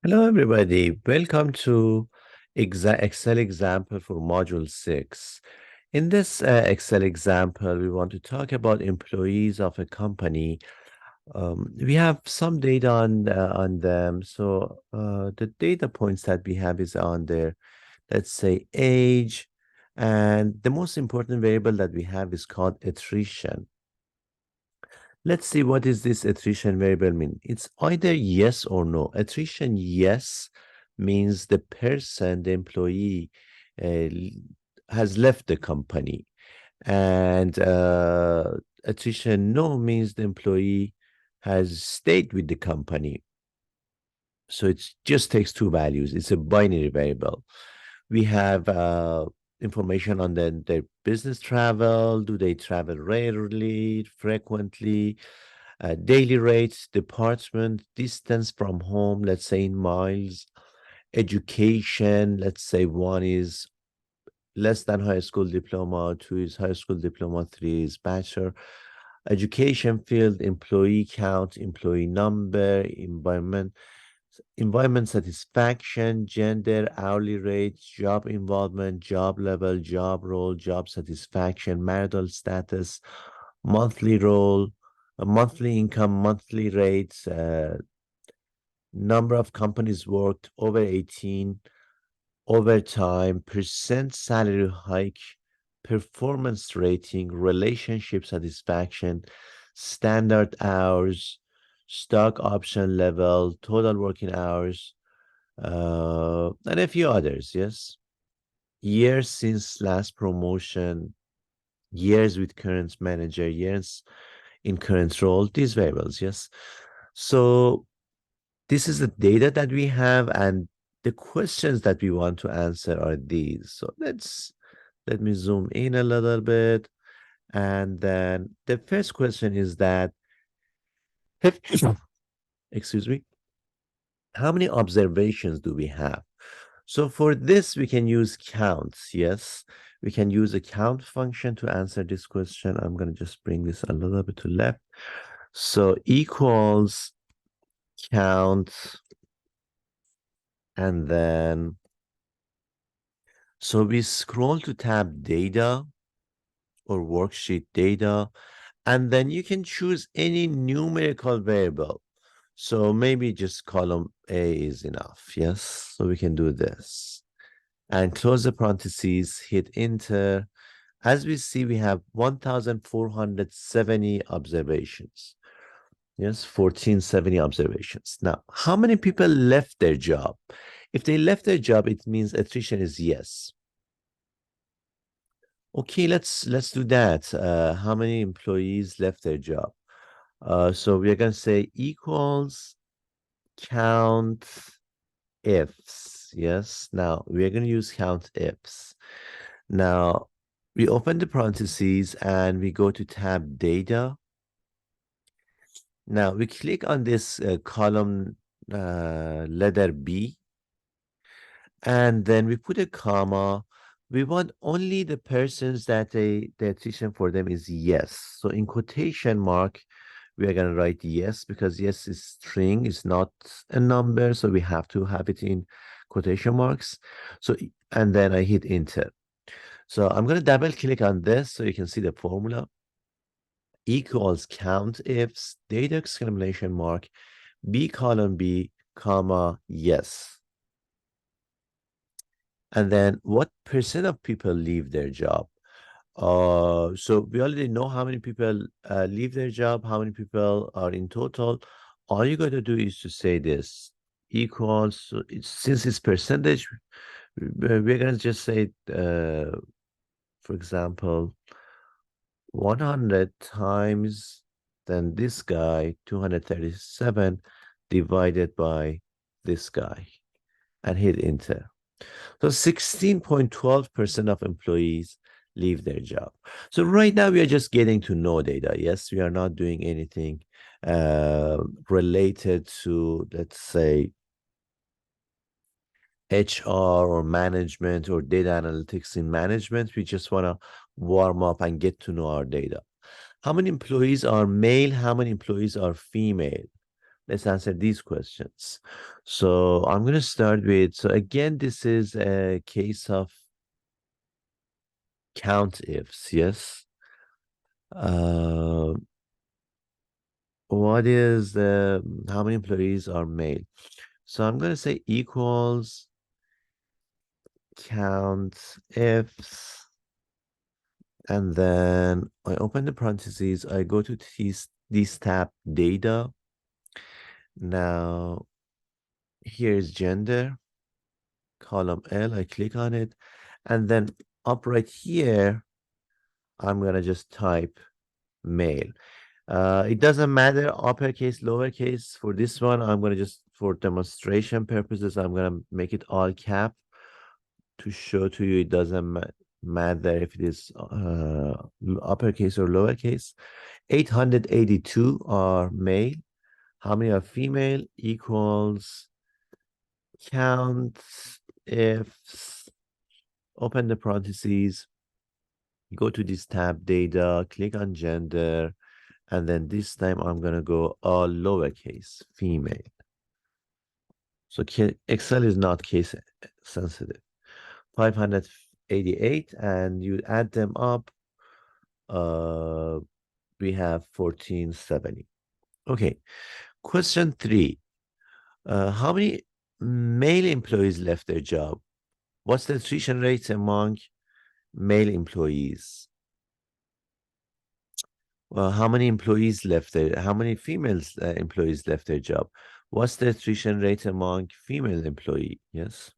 Hello, everybody. Welcome to Excel example for Module 6. In this Excel example, we want to talk about employees of a company. We have some data on them. So the data points that we have is on there. Let's say age. And the most important variable that we have is called attrition. Let's see what is this attrition variable mean. It's either yes or no. Attrition, yes, means the person, the employee, uh, has left the company. And attrition, no, means the employee has stayed with the company. So it just takes two values. It's a binary variable. We have information on their business travel. Do they travel rarely, frequently? Daily rates, department, distance from home, let's say in miles, education, let's say one is less than high school diploma, two is high school diploma, three is bachelor. Education field, employee count, employee number, environment satisfaction, gender, hourly rates, job involvement, job level, job role, job satisfaction, marital status, monthly role, monthly income, monthly rates, number of companies worked over 18, overtime, percent salary hike, performance rating, relationship satisfaction, standard hours, stock option level, total working hours, and a few others, yes. Years since last promotion, years with current manager, years in current role, these variables, yes. So this is the data that we have, and the questions that we want to answer are these. So let me zoom in a little bit. And then the first question is that, excuse me, how many observations do we have? So for this, we can use counts. Yes, we can use a count function to answer this question. I'm going to just bring this a little bit to left. So equals count, and then, so we scroll to tab data or worksheet data, and then you can choose any numerical variable. So maybe just column A is enough. Yes, so we can do this and close the parentheses, hit enter. As we see, we have 1,470 observations. Yes, 1,470 observations. Now, how many people left their job? If they left their job, it means attrition is yes. Okay, let's do that. How many employees left their job? So we're gonna say equals count ifs. Yes. Now we're gonna use count ifs. Now we open the parentheses and we go to tab data. Now we click on this column letter B, and then we put a comma. We want only the persons that the attrition for them is yes. So in quotation mark, we are going to write yes, because yes is string, is not a number. So we have to have it in quotation marks. So, and then I hit enter. So I'm going to double click on this so you can see the formula. Equals count ifs, data exclamation mark, B column B, comma, yes. And then what percent of people leave their job? So we already know how many people leave their job, how many people are in total. All you got to do is to say this equals, so since it's percentage, we're going to just say, for example, 100 times then this guy, 237 divided by this guy, and hit enter. So 16.12% of employees leave their job. So right now we are just getting to know data. Yes, we are not doing anything related to, let's say, HR or management or data analytics in management. We just want to warm up and get to know our data. How many employees are male? How many employees are female? let's answer these questions. So I'm going to start with, so again, this is a case of count ifs, yes. Uh, what is the, how many employees are male? So I'm going to say equals count ifs, and then I open the parentheses, I go to this tab data. Now here's gender, column L, I click on it, and then up right here, I'm gonna just type male. It doesn't matter uppercase, lowercase. For this one, I'm gonna just, for demonstration purposes, I'm gonna make it all cap to show to you it doesn't matter if it is uppercase or lowercase. 882 are male. How many are female? Equals count if, open the parentheses, go to this tab data, click on gender, and then this time I'm gonna go all lowercase, female. So Excel is not case sensitive. 588, and you add them up, we have 1470. Okay, question 3. How many male employees left their job? What's the attrition rate among male employees? How many employees left there? How many females employees left their job? What's the attrition rate among female employee? Yes.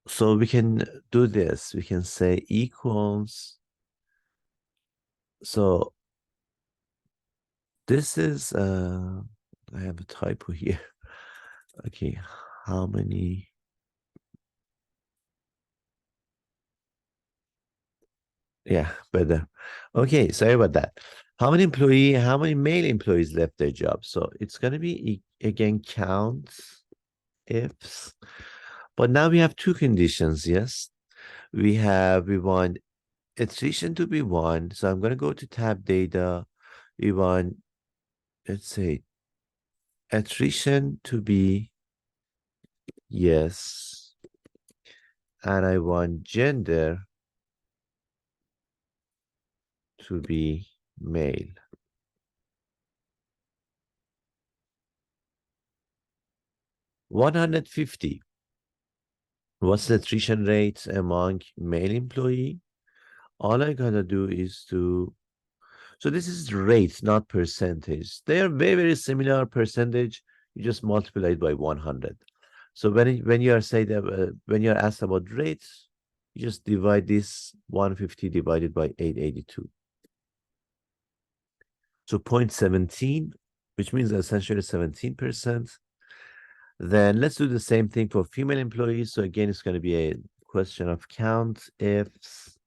So we can do this. We can say equals. So this is, I have a typo here. Okay, how many? Yeah, better. Okay, sorry about that. How many male employees left their job? So it's going to be, again, counts, ifs. But now we have two conditions, yes? We want attrition to be 1. So I'm going to go to tab data. We want, let's say, attrition to be yes. And I want gender to be male. 150. What's the attrition rate among male employee? All I gotta do is to, so this is rate, not percentage. They are very, very similar percentage. You just multiply it by 100. So when you are when you are asked about rates, you just divide this 150 divided by 882. So 0.17, which means essentially 17%. Then let's do the same thing for female employees. So again, it's going to be a question of count ifs,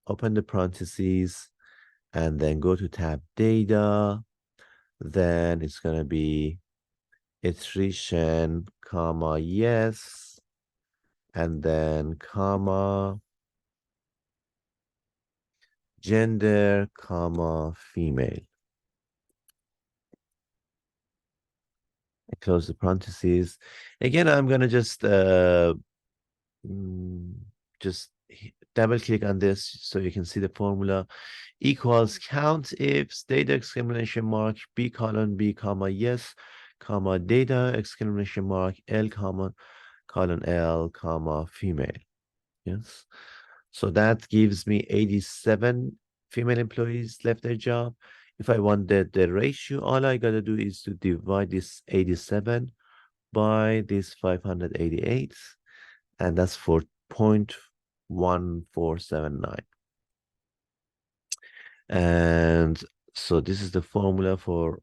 open the parentheses, and then go to tab data. Then it's going to be attrition, comma, yes, and then comma, gender, comma, female. I close the parentheses. Again, I'm going to just double click on this so you can see the formula. Equals count ifs, data exclamation mark, b colon b comma yes, comma data exclamation mark, l comma colon l comma female. Yes. So that gives me 87 female employees left their job. If I want the ratio, all I gotta do is to divide this 87 by this 588, and that's for 0.1479. And so this is the formula for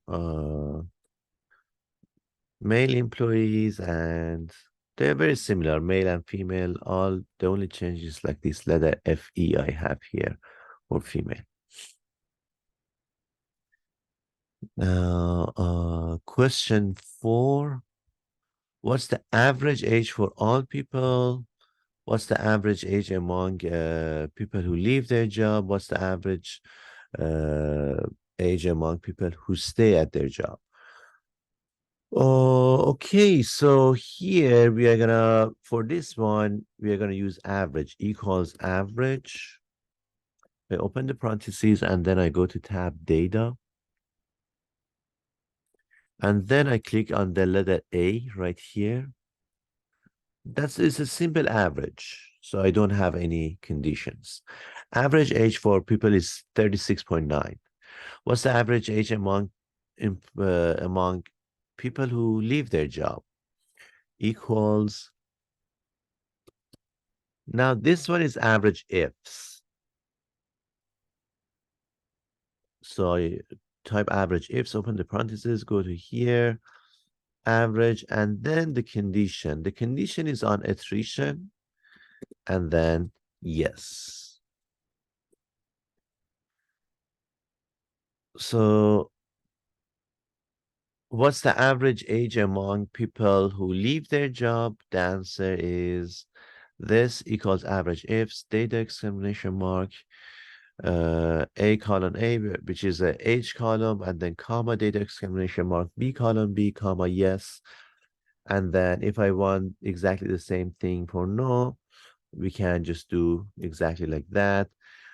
male employees, and they're very similar, male and female. All the only change is like this letter FE I have here for female. Now, question 4. What's the average age for all people? What's the average age among people who leave their job? What's the average uh, age among people who stay at their job? Oh, okay. So here we are gonna, for this one, we are gonna use average equals average. I open the parentheses and then I go to tab data. And then I click on the letter A right here. It's a simple average. So I don't have any conditions. Average age for people is 36.9. What's the average age among people who leave their job? Equals. Now this one is average ifs. So I type average ifs, open the parentheses, go to here, average, and then the condition. The condition is on attrition, and then yes. So what's the average age among people who leave their job? The answer is this equals average ifs, data exclamation mark, A column A, which is a age column, and then comma, data exclamation mark, B column B, comma, yes. And then if I want exactly the same thing for no, we can just do exactly like that.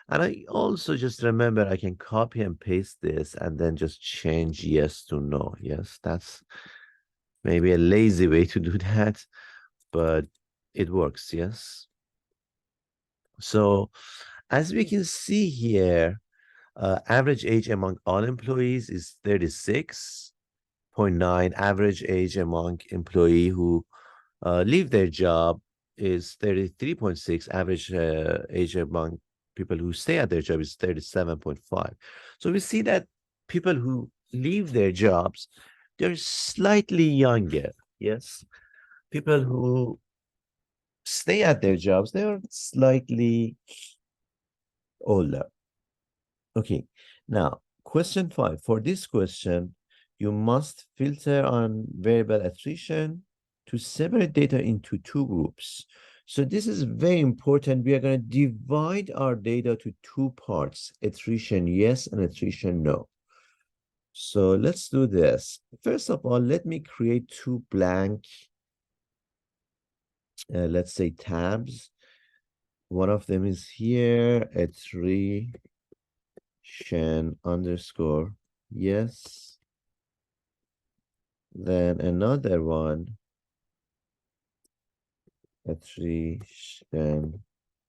And I also just remember I can copy and paste this and then just change yes to no. Yes, that's maybe a lazy way to do that, but it works. Yes. So as we can see here, average age among all employees is 36.9. Average age among employee who leave their job is 33.6. Average age among people who stay at their job is 37.5. So we see that people who leave their jobs, they're slightly younger. Yes. People who stay at their jobs, they're slightly older. Okay. Now, question 5. For this question, you must filter on variable attrition to separate data into two groups. So this is very important. We are going to divide our data to two parts, attrition yes and attrition no. So let's do this. First of all, let me create two blank, let's say tabs. One of them is here, attrition underscore yes. Then another one, attrition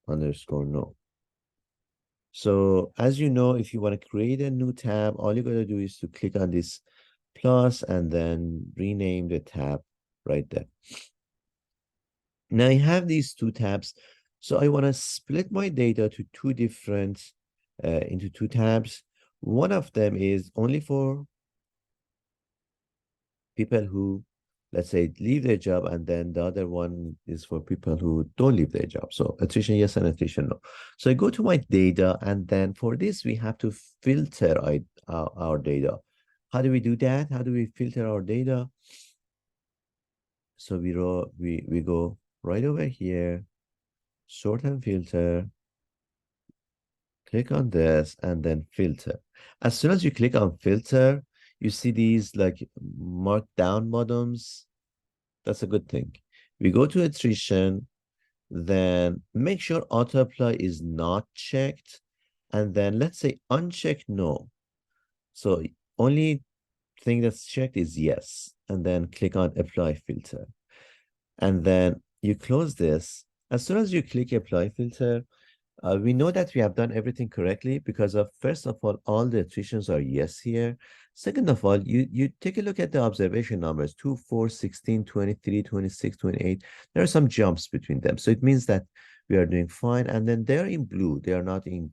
underscore no. So as you know, if you want to create a new tab, all you got to do is to click on this plus and then rename the tab right there. Now I have these two tabs. So I want to split my data to two different, into two tabs. One of them is only for people who, let's say, leave their job, and then the other one is for people who don't leave their job. So attrition yes and attrition no. So I go to my data, and then for this, we have to filter our data. How do we do that? How do we filter our data? So we go right over here, sort and filter, click on this, and then filter. As soon as you click on filter, you see these like marked down buttons. That's a good thing. We go to attrition, then make sure auto apply is not checked, and then let's say unchecked no. So only thing that's checked is yes, and then click on apply filter. And then you close this. As soon as you click apply filter, we know that we have done everything correctly because of, first of all the attritions are yes here. Second of all, you take a look at the observation numbers, 2, 4, 16, 23, 26, 28. There are some jumps between them. So it means that we are doing fine. And then they're in blue. They are not in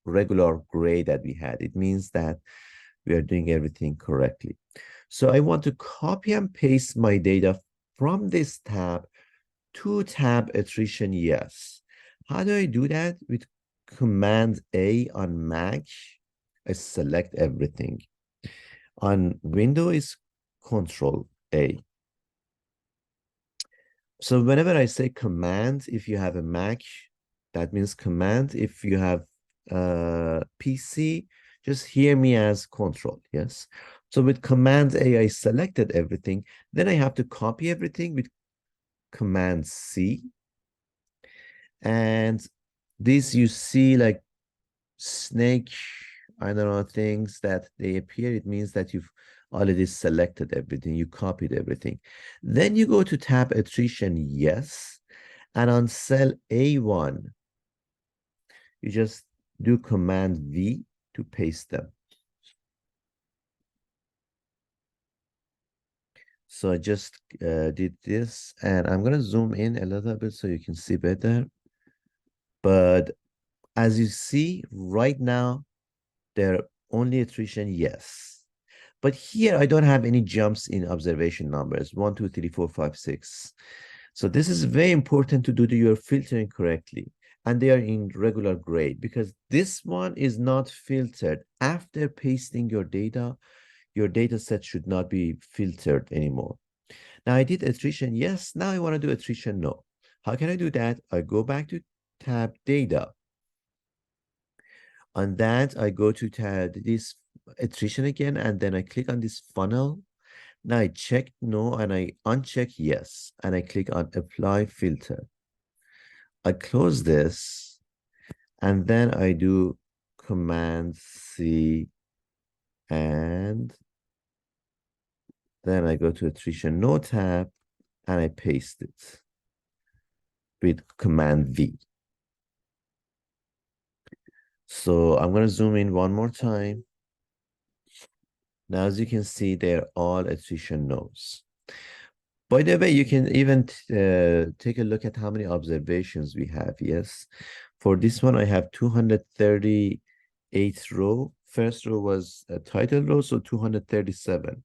regular gray that we had. It means that we are doing everything correctly. So I want to copy and paste my data from this tab to tab attrition yes. How do I do that? With Command A on Mac, I select everything. On Windows, Control A. So whenever I say command, if you have a Mac, that means command. If you have PC, just hear me as control. Yes. So with command A, I selected everything. Then I have to copy everything with command C. And this you see like snake, I don't know, things that they appear. It means that you've already selected everything. You copied everything. Then you go to tab attrition, yes. And on cell A1, you just do command V to paste them. So I just did this, and I'm going to zoom in a little bit so you can see better. But as you see right now, there are only attrition, yes. But here I don't have any jumps in observation numbers, 1, 2, 3, 4, 5, 6. So this is very important to do your filtering correctly. And they are in regular grade because this one is not filtered. After pasting your data set should not be filtered anymore. Now I did attrition, yes. Now I want to do attrition, no. How can I do that? I go back to tab data. On that, I go to tab this attrition again, and then I click on this funnel. Now I check no, and I uncheck yes, and I click on apply filter. I close this, and then I do command C, and then I go to attrition no tab, and I paste it with command V. So I'm going to zoom in one more time. Now, as you can see, they're all attrition nodes. By the way, you can even take a look at how many observations we have. Yes. For this one, I have 238 row. First row was a title row, so 237.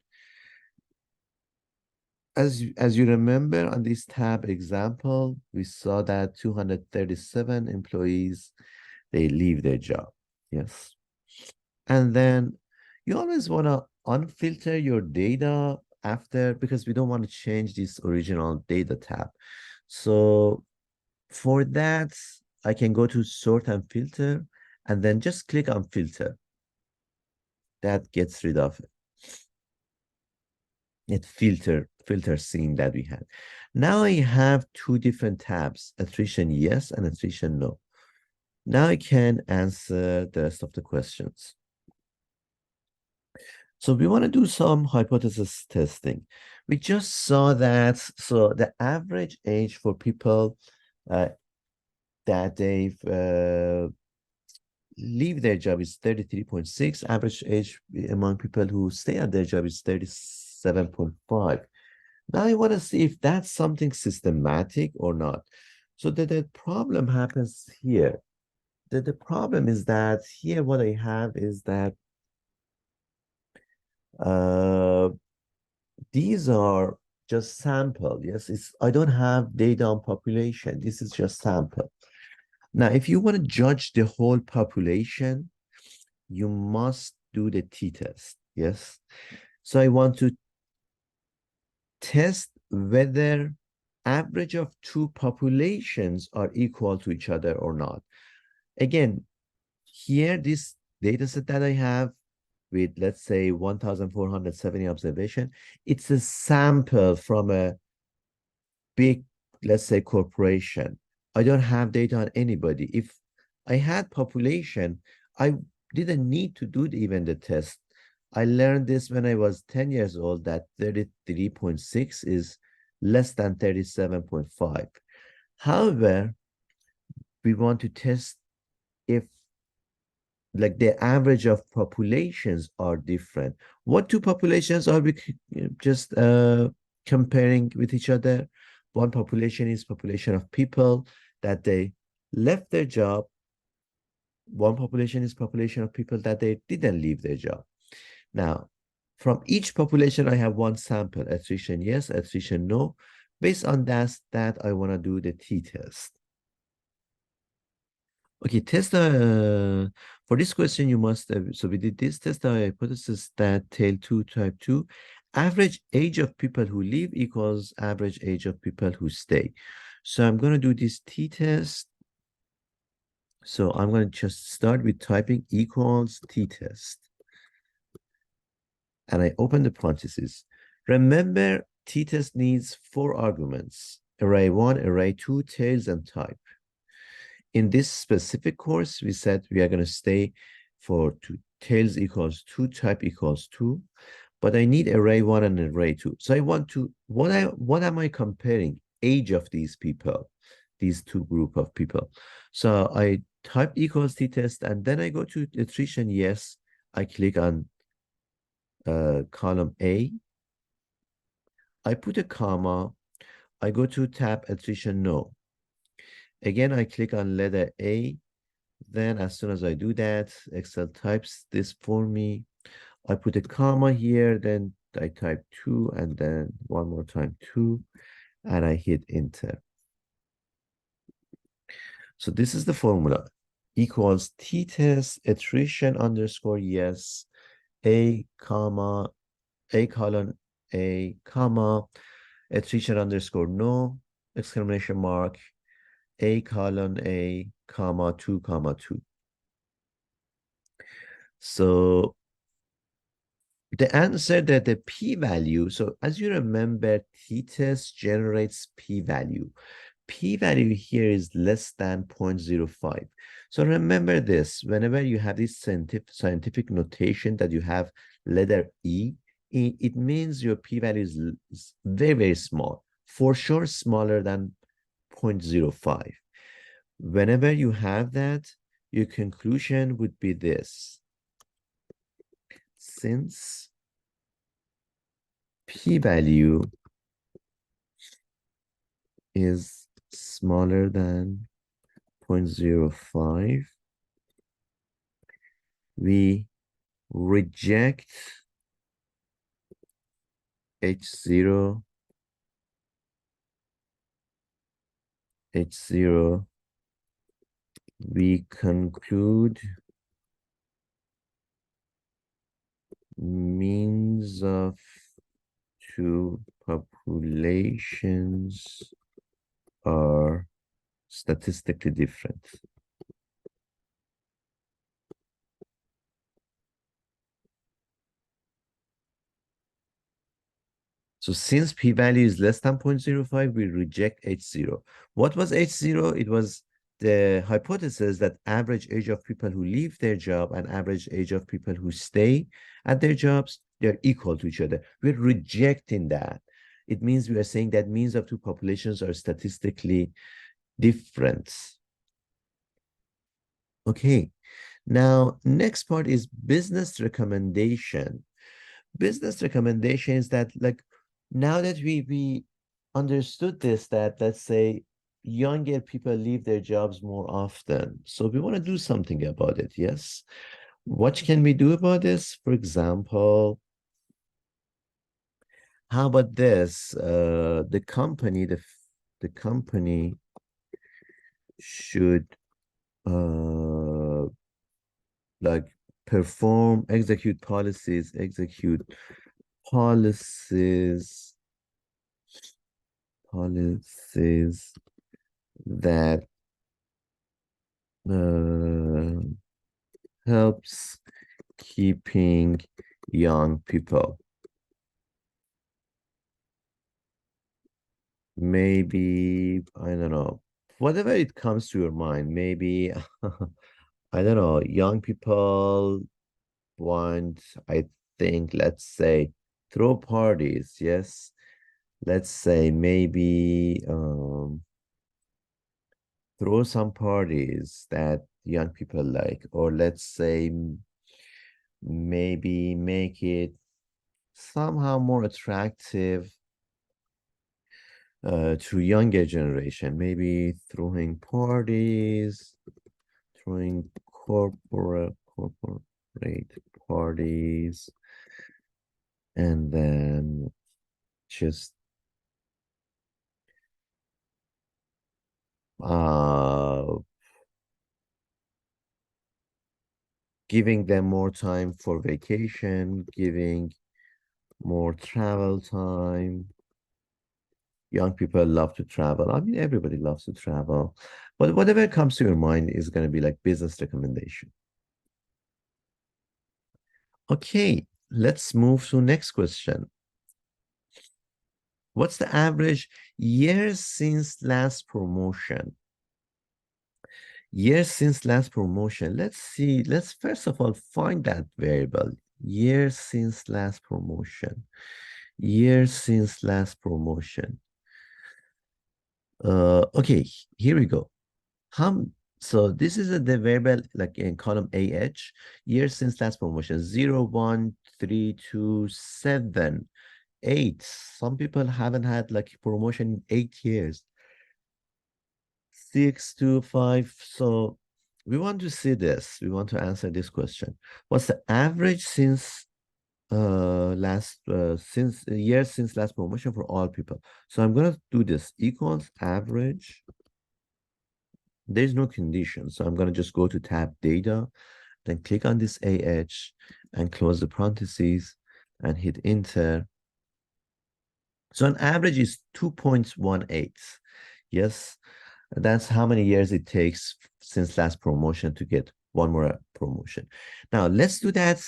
As you remember on this tab example, we saw that 237 employees, they leave their job. Yes. And then you always want to unfilter your data after, because we don't want to change this original data tab. So for that, I can go to sort and filter and then just click on filter. That gets rid of it. It filter scene that we had. Now I have two different tabs, attrition yes and attrition no. Now I can answer the rest of the questions. So we want to do some hypothesis testing. We just saw that, so the average age for people that they've leave their job is 33.6. Average age among people who stay at their job is 37.5. Now I want to see if that's something systematic or not. So the problem happens here. The problem is that here what I have is that uh, these are just sample. Yes, I don't have data on population. This is just sample. Now, if you want to judge the whole population, you must do the t-test. Yes. So I want to test whether average of two populations are equal to each other or not. Again, here, this data set that I have with, let's say, 1,470 observation, it's a sample from a big, let's say, corporation. I don't have data on anybody. If I had population, I didn't need to do even the test. I learned this when I was 10 years old, that 33.6 is less than 37.5. However, we want to test if like the average of populations are different. What two populations are we just comparing with each other? One population is population of people that they left their job. One population is population of people that they didn't leave their job. Now, from each population, I have one sample, attrition yes, attrition no. Based on that I want to do the t-test. Okay, test for this question, you must so we did this test the hypothesis that tail 2 type 2 Average age of people who leave equals average age of people who stay. So I'm going to do this t-test. So I'm going to just start with typing equals t-test. And I open the parentheses. Remember, t-test needs 4 arguments: array 1, array 2, tails, and type. In this specific course, we said we are going to stay for tails equals 2, type equals 2, but I need array 1 and array 2. So I want to, what am I comparing? Age of these people, these two group of people. So I type equals t-test, and then I go to attrition. Yes, I click on column A. I put a comma. I go to tab attrition no. Again, I click on letter A. Then as soon as I do that, Excel types this for me. I put a comma here, then I type 2, and then one more time 2, and I hit enter. So this is the formula. Equals t-test attrition underscore yes, a comma, a colon a comma, attrition underscore no, exclamation mark, a colon a comma 2 comma 2. So the answer that the p-value, so as you remember, t-test generates p-value. P-value here is less than 0.05. So remember this, whenever you have this scientific notation that you have letter E, it means your p-value is very, very small, for sure smaller than 0.05. Whenever you have that, your conclusion would be this. Since p-value is smaller than 0.05, we reject H0, we conclude means of two populations are statistically different. So since p-value is less than 0.05, we reject H0. What was H0? It was the hypothesis that average age of people who leave their job and average age of people who stay at their jobs, they're equal to each other. We're rejecting that. It means we are saying that means of two populations are statistically different. Okay, now next part is business recommendation. Business recommendation is that, like, now that we understood this, that let's say younger people leave their jobs more often, so we want to do something about it. Yes, what can we do about this? For example, how about this? The company should like execute policies that helps keeping young people. Maybe, I don't know, whatever it comes to your mind. Maybe, I don't know, young people want, I think, let's say, throw parties. Yes. Let's say maybe throw some parties that young people like, or let's say maybe make it somehow more attractive to younger generation, maybe throwing parties, throwing corporate parties, and then just giving them more time for vacation, giving more travel time. Young people love to travel. I mean, everybody loves to travel. But whatever comes to your mind is going to be like business recommendation. Okay, let's move to next question. What's the average years since last promotion? Years since last promotion. Let's see. Let's first of all find that variable. Years since last promotion. Years since last promotion. Okay, here we go. So this is the variable like in column AH, years since last promotion, 0, 1, 3, 2, 7, 8. Some people haven't had like promotion in 8 years. 6 to 5. So we want to see this. We want to answer this question. What's the average since years since last promotion for all people? So I'm gonna do this equals average. There's no condition. So I'm gonna just go to tab data, then click on this AH and close the parentheses and hit enter. So an average is 2.18. Yes, that's how many years it takes since last promotion to get one more promotion. Now let's do that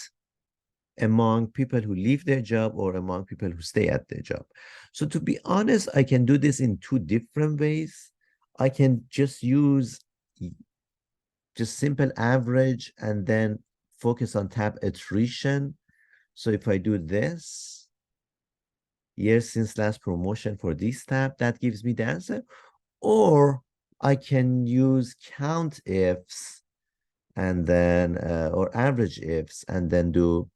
among people who leave their job or among people who stay at their job. So to be honest, I can do this in two different ways. I can just use just simple average and then focus on tab attrition. So if I do this, years since last promotion for this tab, that gives me the answer. Or I can use count ifs and then, or average ifs and then do,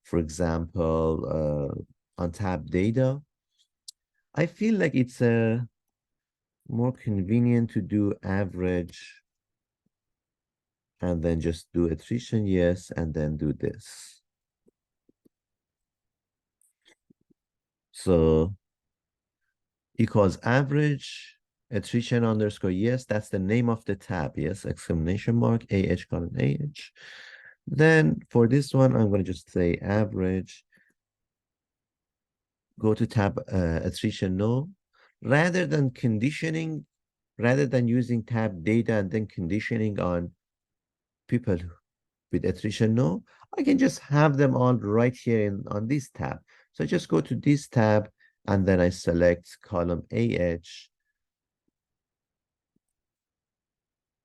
for example, on tab data. I feel like it's more convenient to do average and then just do attrition, yes, and then do this. So equals average, attrition underscore, yes, that's the name of the tab, yes, exclamation mark, AH colon AH. Then for this one, I'm going to just say average, go to tab attrition, no. Rather than conditioning, rather than using tab data and then conditioning on people with attrition, no, I can just have them all right here on this tab. So I just go to this tab and then I select column AH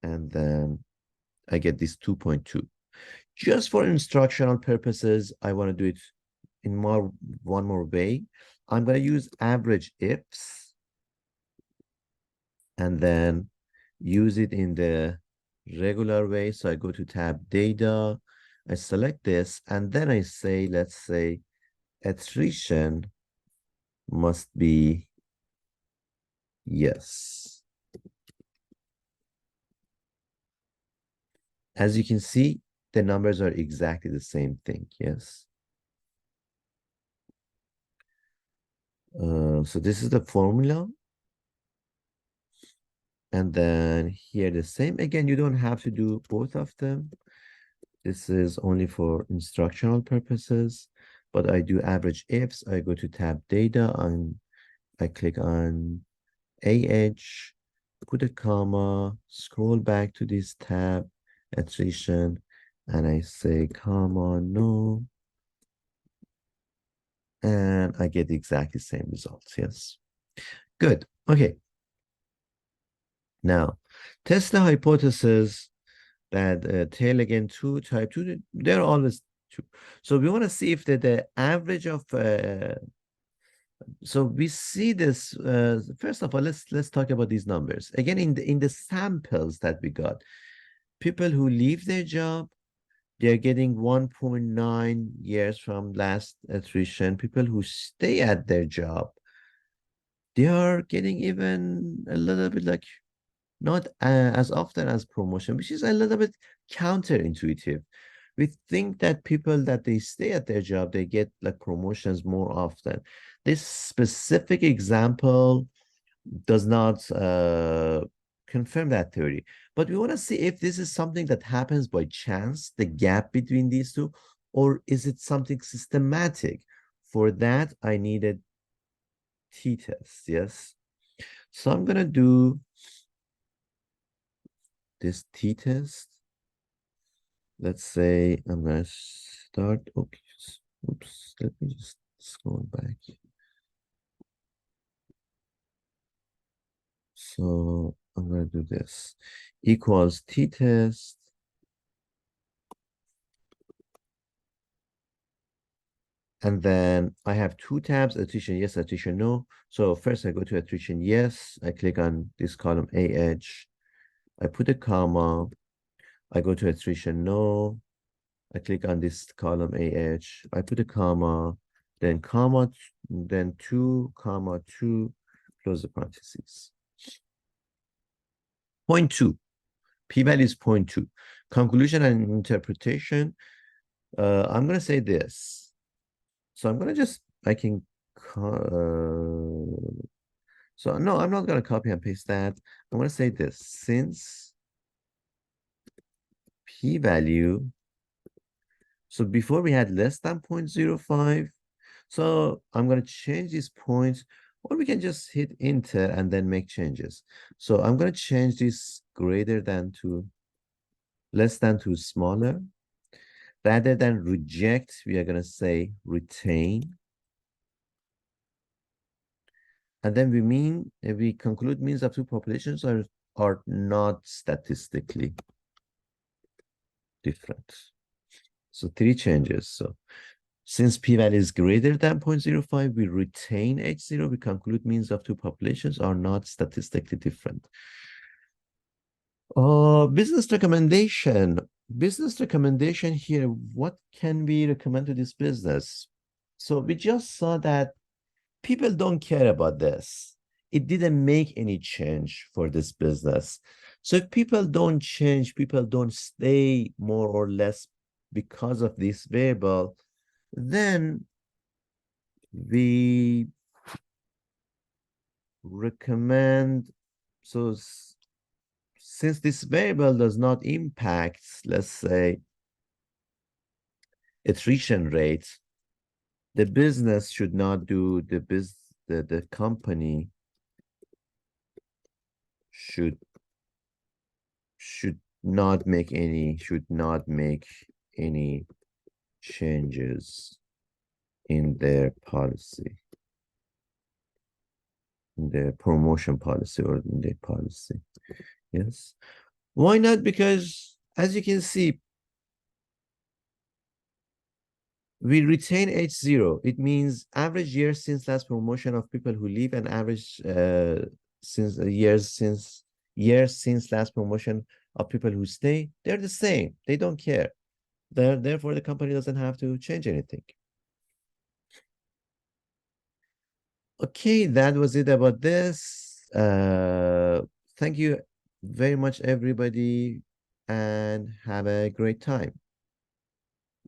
and then I get this 2.2. Just for instructional purposes, I want to do it in one more way. I'm going to use average ifs and then use it in the regular way. So I go to tab data, I select this, and then I say, let's say, attrition must be yes. As you can see, the numbers are exactly the same thing, yes. So this is the formula. And then here the same. Again, you don't have to do both of them. This is only for instructional purposes, but I do average ifs. I go to tab data and I click on AH, put a comma, scroll back to this tab, attrition, and I say comma, no. And I get exactly the same results, yes. Good, okay. Now, test the hypothesis that tail again 2, type 2, they're always 2. So we want to see if the average of, so we see this, first of all, let's talk about these numbers. Again, in the samples that we got, people who leave their job, they're getting 1.9 years from last attrition. People who stay at their job, they are getting even a little bit like not as often as promotion, which is a little bit counterintuitive. We think that people that they stay at their job, they get like promotions more often. This specific example does not confirm that theory, but we want to see if this is something that happens by chance, the gap between these two, or is it something systematic? For that, I needed t-test, yes? So I'm gonna do this t-test. Let's say I'm gonna start, oops, let me just scroll back. So I'm gonna do this, equals t-test. And then I have two tabs, attrition yes, attrition no. So first I go to attrition yes, I click on this column AH, I put a comma, I go to attrition no, I click on this column AH, I put a comma, then comma, then 2, comma 2, close the parentheses. Point 2, p-value is 0.2. Conclusion and interpretation, I'm going to say this. So I'm going to just, I can, so no, I'm not going to copy and paste that. I'm going to say this, since p-value, so before we had less than 0.05, so I'm going to change these points, or we can just hit enter and then make changes. So I'm going to change this greater than to less than to smaller. Rather than reject, we are going to say retain. And then we conclude means of two populations are not statistically different. So 3 changes. So since p-value is greater than 0.05, we retain H0. We conclude means of two populations are not statistically different. Business recommendation. Business recommendation here, what can we recommend to this business? So we just saw that people don't care about this. It didn't make any change for this business. So if people don't change, people don't stay more or less because of this variable, then we recommend, so since this variable does not impact, let's say, attrition rate, the business should not do the company should not make any changes in their policy, in their promotion policy or in their policy. Yes. Why not? Because as you can see, we retain H0. It means average years since last promotion of people who leave and average years since last promotion of people who stay. They're the same. They don't care. Therefore, the company doesn't have to change anything. Okay, that was it about this. Thank you very much, everybody, and have a great time.